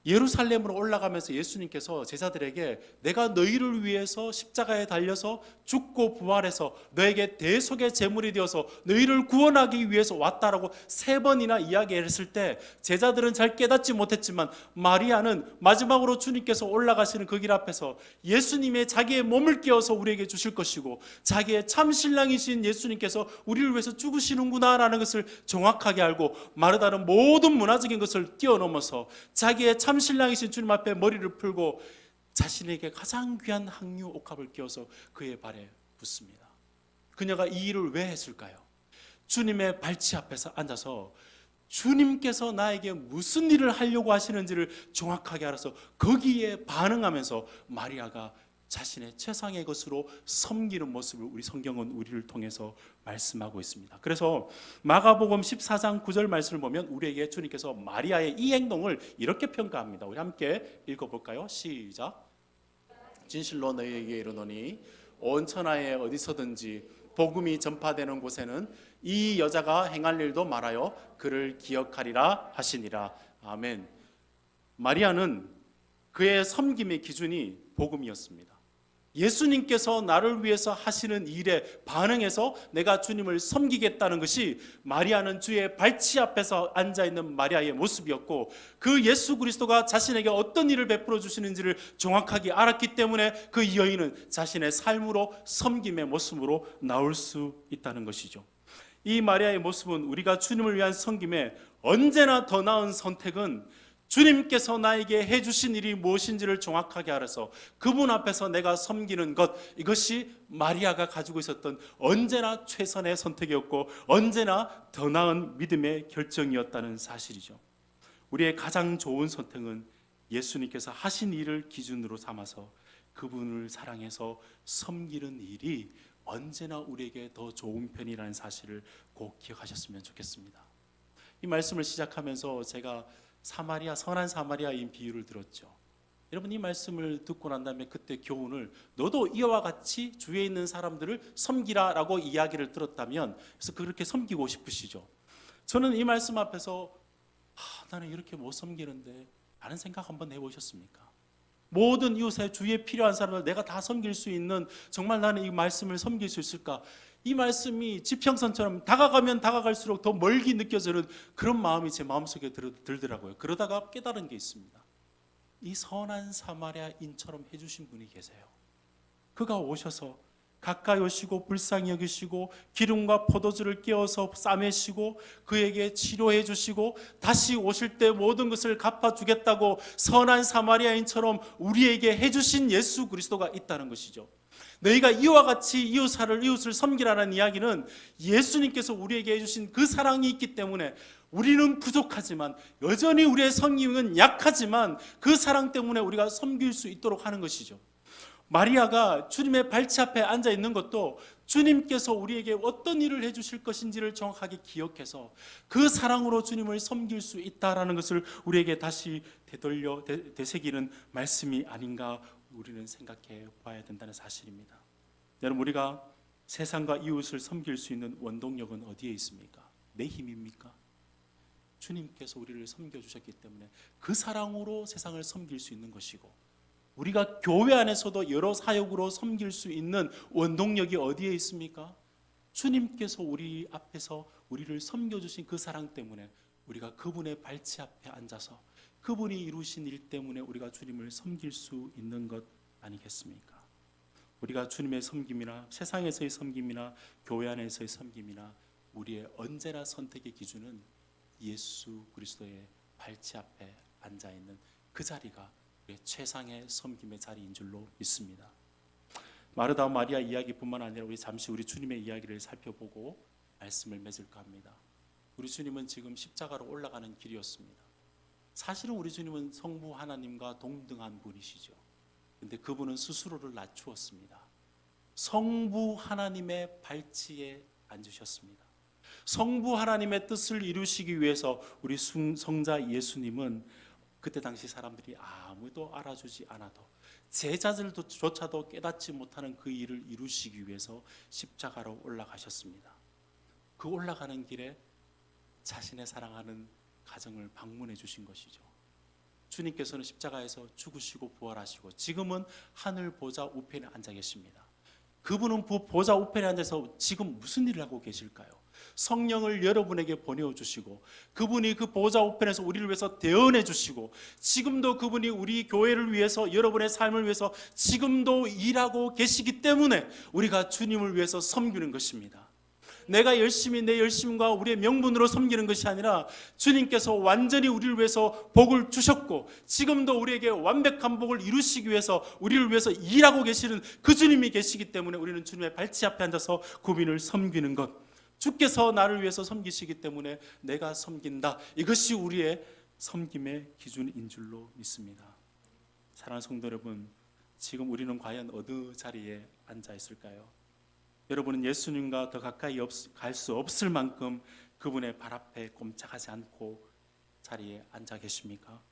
예루살렘으로 올라가면서 예수님께서 제자들에게 내가 너희를 위해서 십자가에 달려서 죽고 부활해서 너에게 대속의 제물이 되어서 너희를 구원하기 위해서 왔다라고 3번이나 이야기했을 때 제자들은 잘 깨닫지 못했지만 마리아는 마지막으로 주님께서 올라가시는 그 길 앞에서 예수님의 자기의 몸을 깨어서 우리에게 주실 것이고 자기의 참 신랑이신 예수님께서 우리를 위해서 죽으시는구나 라는 것을 정확하게 알고, 마르다는 모든 문화적인 것을 뛰어넘어서 자기의 참 신랑이신 주님 앞에 머리를 풀고 자신에게 가장 귀한 향유 옥합을 끼워서 그의 발에 붓습니다. 그녀가 이 일을 왜 했을까요? 주님의 발치 앞에서 앉아서 주님께서 나에게 무슨 일을 하려고 하시는지를 정확하게 알아서 거기에 반응하면서 마리아가 자신의 최상의 것으로 섬기는 모습을 우리 성경은 우리를 통해서 말씀하고 있습니다. 그래서 마가복음 14장 9절 말씀을 보면 우리에게 주님께서 마리아의 이 행동을 이렇게 평가합니다. 우리 함께 읽어볼까요? 시작. 진실로 너희에게 이르노니 온 천하에 어디서든지 복음이 전파되는 곳에는 이 여자가 행할 일도 말하여 그를 기억하리라 하시니라. 아멘. 마리아는 그의 섬김의 기준이 복음이었습니다. 예수님께서 나를 위해서 하시는 일에 반응해서 내가 주님을 섬기겠다는 것이 마리아는 주의 발치 앞에서 앉아있는 마리아의 모습이었고, 그 예수 그리스도가 자신에게 어떤 일을 베풀어 주시는지를 정확하게 알았기 때문에 그 여인은 자신의 삶으로 섬김의 모습으로 나올 수 있다는 것이죠. 이 마리아의 모습은 우리가 주님을 위한 섬김에 언제나 더 나은 선택은 주님께서 나에게 해주신 일이 무엇인지를 정확하게 알아서 그분 앞에서 내가 섬기는 것, 이것이 마리아가 가지고 있었던 언제나 최선의 선택이었고 언제나 더 나은 믿음의 결정이었다는 사실이죠. 우리의 가장 좋은 선택은 예수님께서 하신 일을 기준으로 삼아서 그분을 사랑해서 섬기는 일이 언제나 우리에게 더 좋은 편이라는 사실을 꼭 기억하셨으면 좋겠습니다. 이 말씀을 시작하면서 제가 선한 사마리아인 비유를 들었죠. 여러분, 이 말씀을 듣고 난 다음에 그때 교훈을 너도 이와 같이 주위에 있는 사람들을 섬기라라고 이야기를 들었다면 그래서 그렇게 섬기고 싶으시죠. 저는 이 말씀 앞에서 나는 이렇게 못 섬기는데 라는 생각 한번 해보셨습니까? 모든 이웃의 주위에 필요한 사람을 내가 다 섬길 수 있는, 정말 나는 이 말씀을 섬길 수 있을까? 이 말씀이 지평선처럼 다가가면 다가갈수록 더 멀게 느껴지는 그런 마음이 제 마음속에 들더라고요. 그러다가 깨달은 게 있습니다. 이 선한 사마리아인처럼 해주신 분이 계세요. 그가 오셔서 가까이 오시고 불쌍히 여기시고 기름과 포도주를 깨어서 싸매시고 그에게 치료해 주시고 다시 오실 때 모든 것을 갚아주겠다고 선한 사마리아인처럼 우리에게 해주신 예수 그리스도가 있다는 것이죠. 너희가 이와 같이 이웃을 섬기라는 이야기는 예수님께서 우리에게 해주신 그 사랑이 있기 때문에 우리는 부족하지만 여전히 우리의 섬김은 약하지만 그 사랑 때문에 우리가 섬길 수 있도록 하는 것이죠. 마리아가 주님의 발치 앞에 앉아 있는 것도 주님께서 우리에게 어떤 일을 해주실 것인지를 정확하게 기억해서 그 사랑으로 주님을 섬길 수 있다라는 것을 우리에게 다시 되새기는 말씀이 아닌가 우리는 생각해 봐야 된다는 사실입니다. 여러분, 우리가 세상과 이웃을 섬길 수 있는 원동력은 어디에 있습니까? 내 힘입니까? 주님께서 우리를 섬겨주셨기 때문에 그 사랑으로 세상을 섬길 수 있는 것이고, 우리가 교회 안에서도 여러 사역으로 섬길 수 있는 원동력이 어디에 있습니까? 주님께서 우리 앞에서 우리를 섬겨주신 그 사랑 때문에 우리가 그분의 발치 앞에 앉아서 그분이 이루신 일 때문에 우리가 주님을 섬길 수 있는 것 아니겠습니까? 우리가 주님의 섬김이나 세상에서의 섬김이나 교회 안에서의 섬김이나 우리의 언제나 선택의 기준은 예수 그리스도의 발치 앞에 앉아있는 그 자리가 우리의 최상의 섬김의 자리인 줄로 믿습니다. 마르다 마리아 이야기뿐만 아니라 우리 잠시 우리 주님의 이야기를 살펴보고 말씀을 맺을까 합니다. 우리 주님은 지금 십자가로 올라가는 길이었습니다. 사실은 우리 주님은 성부 하나님과 동등한 분이시죠. 그런데 그분은 스스로를 낮추었습니다. 성부 하나님의 발치에 앉으셨습니다. 성부 하나님의 뜻을 이루시기 위해서 우리 성자 예수님은 그때 당시 사람들이 아무도 알아주지 않아도 제자들조차도 깨닫지 못하는 그 일을 이루시기 위해서 십자가로 올라가셨습니다. 그 올라가는 길에 자신의 사랑하는 가정을 방문해 주신 것이죠. 주님께서는 십자가에서 죽으시고 부활하시고 지금은 하늘 보좌 우편에 앉아 계십니다. 그분은 보좌 우편에 앉아서 지금 무슨 일을 하고 계실까요? 성령을 여러분에게 보내주시고 그분이 그 보좌 우편에서 우리를 위해서 대언해 주시고 지금도 그분이 우리 교회를 위해서 여러분의 삶을 위해서 지금도 일하고 계시기 때문에 우리가 주님을 위해서 섬기는 것입니다. 내가 열심히 내 열심과 우리의 명분으로 섬기는 것이 아니라 주님께서 완전히 우리를 위해서 복을 주셨고 지금도 우리에게 완벽한 복을 이루시기 위해서 우리를 위해서 일하고 계시는 그 주님이 계시기 때문에 우리는 주님의 발치 앞에 앉아서 그분을 섬기는 것, 주께서 나를 위해서 섬기시기 때문에 내가 섬긴다. 이것이 우리의 섬김의 기준인 줄로 믿습니다. 사랑하는 성도 여러분, 지금 우리는 과연 어느 자리에 앉아 있을까요? 여러분은 예수님과 더 가까이 갈 수 없을 만큼 그분의 발 앞에 꼼짝하지 않고 자리에 앉아 계십니까?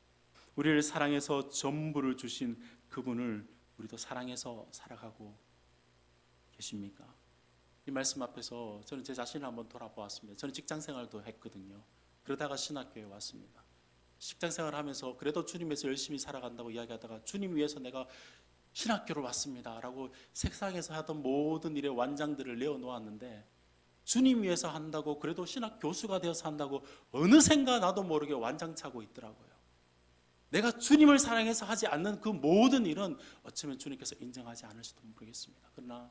우리를 사랑해서 전부를 주신 그분을 우리도 사랑해서 살아가고 계십니까? 이 말씀 앞에서 저는 제 자신을 한번 돌아보았습니다. 저는 직장 생활도 했거든요. 그러다가 신학교에 왔습니다. 직장 생활을 하면서 그래도 주님에서 열심히 살아간다고 이야기하다가 주님 위해서 내가 신학교를 왔습니다 라고 세상에서 하던 모든 일의 완장들을 내어놓았는데, 주님 위해서 한다고 그래도 신학 교수가 되어서 한다고 어느샌가 나도 모르게 완장 차고 있더라고요. 내가 주님을 사랑해서 하지 않는 그 모든 일은 어쩌면 주님께서 인정하지 않을지도 모르겠습니다. 그러나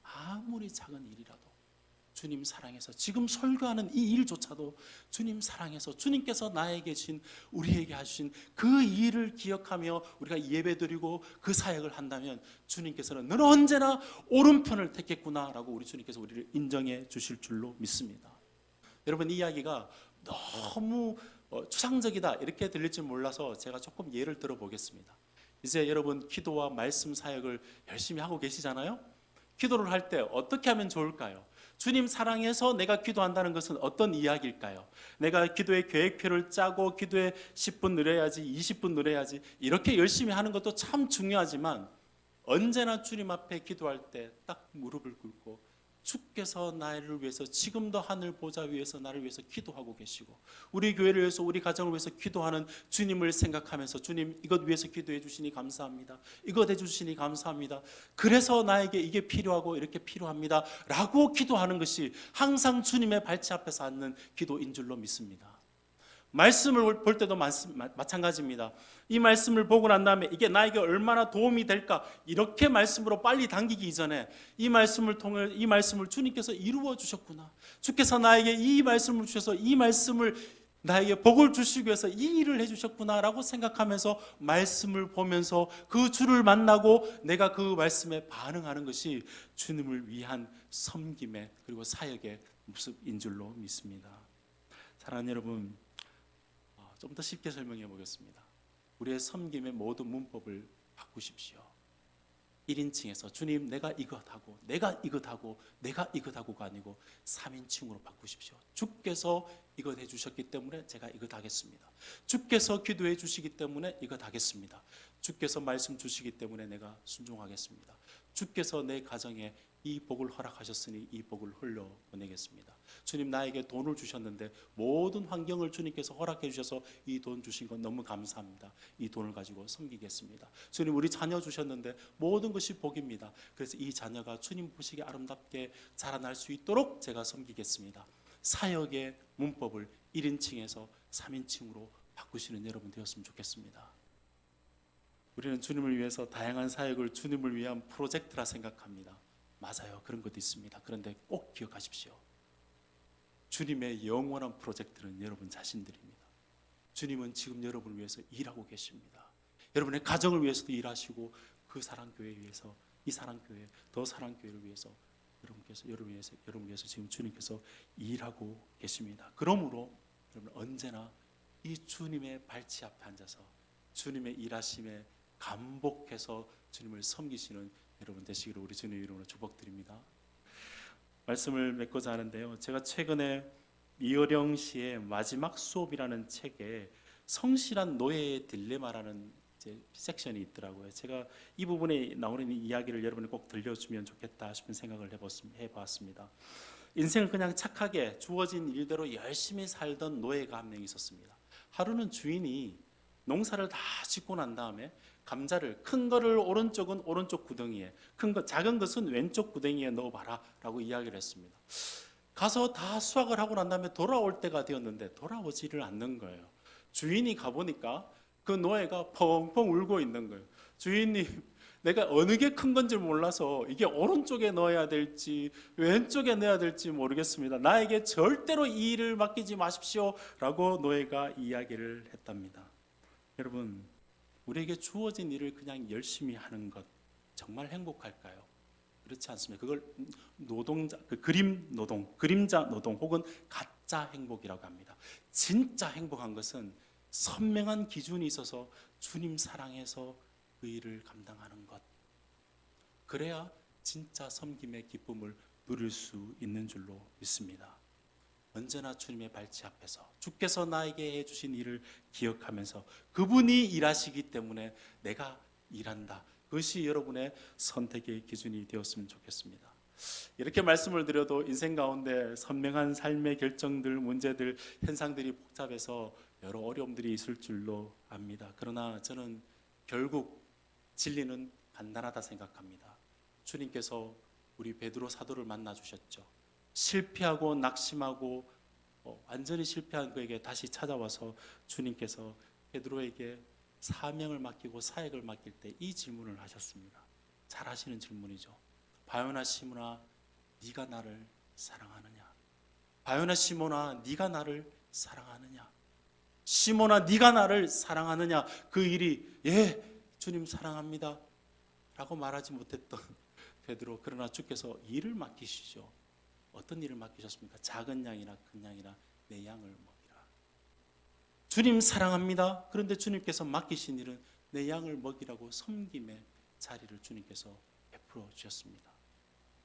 아무리 작은 일이라도 주님 사랑해서, 지금 설교하는 이 일조차도 주님 사랑해서 주님께서 나에게 주신, 우리에게 하신 그 일을 기억하며 우리가 예배드리고 그 사역을 한다면 주님께서는 너는 언제나 오른편을 택했구나라고 우리 주님께서 우리를 인정해 주실 줄로 믿습니다. 여러분, 이 이야기가 너무 추상적이다 이렇게 들릴지 몰라서 제가 조금 예를 들어보겠습니다. 이제 여러분 기도와 말씀 사역을 열심히 하고 계시잖아요. 기도를 할 때 어떻게 하면 좋을까요? 주님 사랑해서 내가 기도한다는 것은 어떤 이야기일까요? 내가 기도의 계획표를 짜고 기도에 10분 늘어야지, 20분 늘어야지 이렇게 열심히 하는 것도 참 중요하지만, 언제나 주님 앞에 기도할 때 딱 무릎을 꿇고 주께서 나를 위해서 지금도 하늘 보좌 위에서 나를 위해서 기도하고 계시고 우리 교회를 위해서, 우리 가정을 위해서 기도하는 주님을 생각하면서, 주님 이것 위해서 기도해 주시니 감사합니다, 이것 해 주시니 감사합니다, 그래서 나에게 이게 필요하고 이렇게 필요합니다 라고 기도하는 것이 항상 주님의 발치 앞에서 앉는 기도인 줄로 믿습니다. 말씀을 볼 때도 마찬가지입니다. 이 말씀을 보고 난 다음에 이게 나에게 얼마나 도움이 될까, 이렇게 말씀으로 빨리 당기기 이전에 이 말씀을 통해, 이 말씀을 주님께서 이루어 주셨구나, 주께서 나에게 이 말씀을 주셔서 이 말씀을 나에게 복을 주시기 위해서 이 일을 해주셨구나 라고 생각하면서 말씀을 보면서 그 주를 만나고 내가 그 말씀에 반응하는 것이 주님을 위한 섬김의 그리고 사역의 모습인 줄로 믿습니다. 사랑하는 여러분, 좀 더 쉽게 설명해 보겠습니다. 우리의 섬김의 모든 문법을 바꾸십시오. 1인칭에서 주님 내가 이것하고 내가 이것하고 내가 이것하고가 아니고 3인칭으로 바꾸십시오. 주께서 이것 해주셨기 때문에 제가 이것 하겠습니다. 주께서 기도해 주시기 때문에 이것 하겠습니다. 주께서 말씀 주시기 때문에 내가 순종하겠습니다. 주께서 내 가정에 이 복을 허락하셨으니 이 복을 흘려보내겠습니다. 주님 나에게 돈을 주셨는데 모든 환경을 주님께서 허락해 주셔서 이 돈 주신 건 너무 감사합니다. 이 돈을 가지고 섬기겠습니다. 주님 우리 자녀 주셨는데 모든 것이 복입니다. 그래서 이 자녀가 주님 보시기에 아름답게 자라날 수 있도록 제가 섬기겠습니다. 사역의 문법을 1인칭에서 3인칭으로 바꾸시는 여러분 되었으면 좋겠습니다. 우리는 주님을 위해서 다양한 사역을 주님을 위한 프로젝트라 생각합니다. 맞아요. 그런 것도 있습니다. 그런데 꼭 기억하십시오. 주님의 영원한 프로젝트는 여러분 자신들입니다. 주님은 지금 여러분을 위해서 일하고 계십니다. 여러분의 가정을 위해서도 일하시고 그 사랑교회를 위해서, 이 사랑교회, 더 사랑교회를 위해서 여러분 위해서 지금 주님께서 일하고 계십니다. 그러므로 여러분 언제나 이 주님의 발치 앞에 앉아서 주님의 일하심에 감복해서 주님을 섬기시는 여러분 되시기를 우리 주님의 이름으로 축복드립니다. 말씀을 맺고자 하는데요, 제가 최근에 이어령 씨의 마지막 수업이라는 책에 성실한 노예의 딜레마라는 섹션이 있더라고요. 제가 이 부분에 나오는 이야기를 여러분이 꼭 들려주면 좋겠다 싶은 생각을 해봤습니다. 인생을 그냥 착하게 주어진 일대로 열심히 살던 노예가 한 명 있었습니다. 하루는 주인이 농사를 다 짓고 난 다음에 감자를, 큰 거를 오른쪽은 오른쪽 구덩이에, 작은 것은 왼쪽 구덩이에 넣어봐라 라고 이야기를 했습니다. 가서 다 수확을 하고 난 다음에 돌아올 때가 되었는데 돌아오지를 않는 거예요. 주인이 가보니까 그 노예가 펑펑 울고 있는 거예요. 주인님, 내가 어느 게 큰 건지 몰라서 이게 오른쪽에 넣어야 될지 왼쪽에 넣어야 될지 모르겠습니다. 나에게 절대로 이 일을 맡기지 마십시오 라고 노예가 이야기를 했답니다. 여러분, 우리에게 주어진 일을 그냥 열심히 하는 것 정말 행복할까요? 그렇지 않습니다. 그걸 노동자, 그림 노동, 그림자 노동 혹은 가짜 행복이라고 합니다. 진짜 행복한 것은 선명한 기준이 있어서 주님 사랑해서 그 일을 감당하는 것. 그래야 진짜 섬김의 기쁨을 누릴 수 있는 줄로 믿습니다. 언제나 주님의 발치 앞에서 주께서 나에게 해주신 일을 기억하면서 그분이 일하시기 때문에 내가 일한다. 그것이 여러분의 선택의 기준이 되었으면 좋겠습니다. 이렇게 말씀을 드려도 인생 가운데 선명한 삶의 결정들, 문제들, 현상들이 복잡해서 여러 어려움들이 있을 줄로 압니다. 그러나 저는 결국 진리는 간단하다 생각합니다. 주님께서 우리 베드로 사도를 만나 주셨죠. 실패하고 낙심하고 완전히 실패한 그에게 다시 찾아와서 주님께서 베드로에게 사명을 맡기고 사역을 맡길 때 이 질문을 하셨습니다. 잘 하시는 질문이죠. 바요나 시몬아, 네가 나를 사랑하느냐? 바요나 시몬아, 네가 나를 사랑하느냐? 시몬아, 네가 나를 사랑하느냐? 그 일이 예, 주님 사랑합니다 라고 말하지 못했던 베드로, 그러나 주께서 일을 맡기시죠. 어떤 일을 맡기셨습니까? 작은 양이나 큰 양이나 내 양을 먹이라. 주님 사랑합니다. 그런데 주님께서 맡기신 일은 내 양을 먹이라고 섬김의 자리를 주님께서 베풀어 주셨습니다.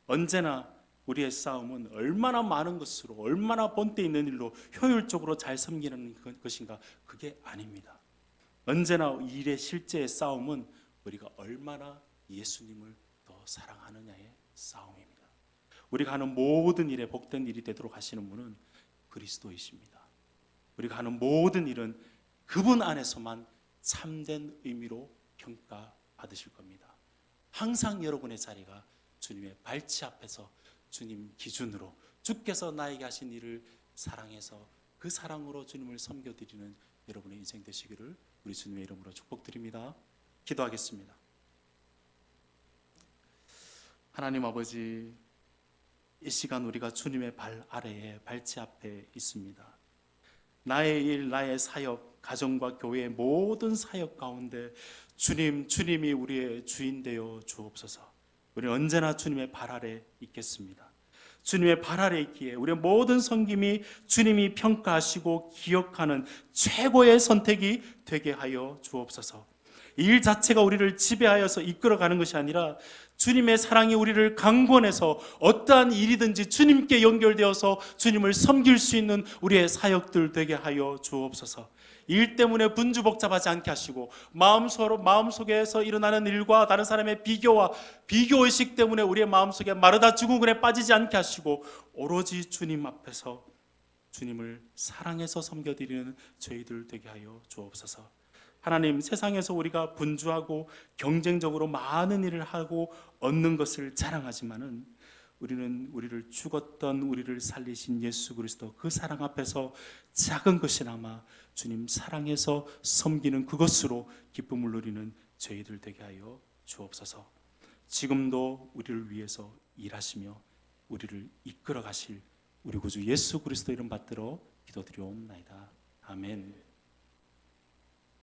언제나 우리의 싸움은 얼마나 많은 것으로, 얼마나 본때 있는 일로 효율적으로 잘 섬기는 것인가, 그게 아닙니다. 언제나 일의 실제의 싸움은 우리가 얼마나 예수님을 더 사랑하느냐의 싸움입니다. 우리가 하는 모든 일에 복된 일이 되도록 하시는 분은 그리스도이십니다. 우리가 하는 모든 일은 그분 안에서만 참된 의미로 평가받으실 겁니다. 항상 여러분의 자리가 주님의 발치 앞에서 주님 기준으로 주께서 나에게 하신 일을 사랑해서 그 사랑으로 주님을 섬겨드리는 여러분의 인생 되시기를 우리 주님의 이름으로 축복드립니다. 기도하겠습니다. 하나님 아버지, 이 시간 우리가 주님의 발 아래에 발치 앞에 있습니다. 나의 일, 나의 사역, 가정과 교회의 모든 사역 가운데 주님이 우리의 주인 되어 주옵소서. 우리는 언제나 주님의 발 아래 있겠습니다. 주님의 발 아래 있기에 우리의 모든 섬김이 주님이 평가하시고 기억하는 최고의 선택이 되게 하여 주옵소서. 일 자체가 우리를 지배하여서 이끌어가는 것이 아니라 주님의 사랑이 우리를 강권해서 어떠한 일이든지 주님께 연결되어서 주님을 섬길 수 있는 우리의 사역들 되게 하여 주옵소서. 일 때문에 분주복잡하지 않게 하시고 마음속에서 일어나는 일과 다른 사람의 비교의식 때문에 우리의 마음속에 마르다 죽은 굴에 빠지지 않게 하시고 오로지 주님 앞에서 주님을 사랑해서 섬겨드리는 저희들 되게 하여 주옵소서. 하나님, 세상에서 우리가 분주하고 경쟁적으로 많은 일을 하고 얻는 것을 자랑하지만은 우리는 우리를 죽었던 우리를 살리신 예수 그리스도 그 사랑 앞에서 작은 것이나마 주님 사랑해서 섬기는 그것으로 기쁨을 누리는 저희들 되게 하여 주옵소서. 지금도 우리를 위해서 일하시며 우리를 이끌어 가실 우리 구주 예수 그리스도 이름 받들어 기도드리옵나이다. 아멘.